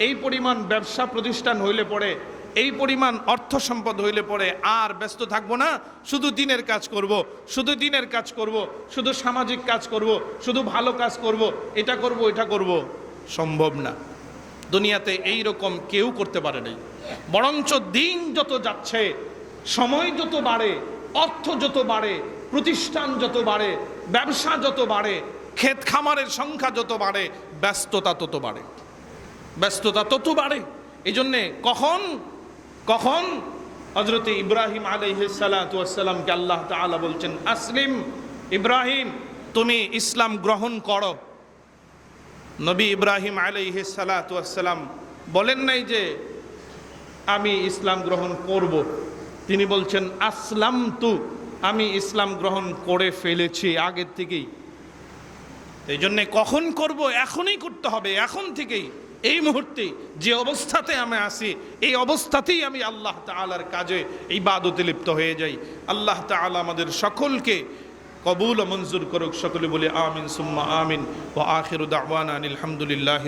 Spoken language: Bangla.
এই পরিমাণ ব্যবসা প্রতিষ্ঠান হইলে পরে, এই পরিমাণ অর্থ সম্পদ হইলে পরে আর ব্যস্ত থাকবো না, শুধু দিনের কাজ করব, শুধু দিনের কাজ করব, শুধু সামাজিক কাজ করব, শুধু ভালো কাজ করব, এটা করব এটা করব। সম্ভব না। দুনিয়াতে এই রকম কেউ করতে পারে নাই। বরঞ্চ দিন যত যাচ্ছে, সময় যত বাড়ে, অর্থ যত বাড়ে, প্রতিষ্ঠান যত বাড়ে, ব্যবসা যত বাড়ে, ক্ষেত খামারের সংখ্যা যত বাড়ে, ব্যস্ততা তত বাড়ে, ব্যস্ততা তত বাড়ে। এই জন্যে কখন হযরত ইব্রাহিম আলাইহিস সালাতু ওয়াস সালামকে আল্লাহ তাআলা বলছেন, আসলিম ইব্রাহিম, তুমি ইসলাম গ্রহণ করো। নবী ইব্রাহিম আলাইহিস সালাতু ওয়াস সালাম বলেন নাই যে আমি ইসলাম গ্রহণ করব, তিনি বলছেন আসলামতু, আমি ইসলাম গ্রহণ করে ফেলেছি আগের থেকেই। এই জন্যে কখন করব, এখনই করতে হবে, এখন থেকেই, এই মুহূর্তে যে অবস্থাতে আমি আছি, এই অবস্থাতেই আমি আল্লাহ তাআলার কাজে ইবাদতে লিপ্ত হয়ে যাই। আল্লাহ তাআলা আমাদের সকলকে কবুল ও মঞ্জুর করুক। সকলে বলে আমিন সুম্মা আমিন। ওয়া আখিরু দাওয়ানা আলহামদুলিল্লাহ।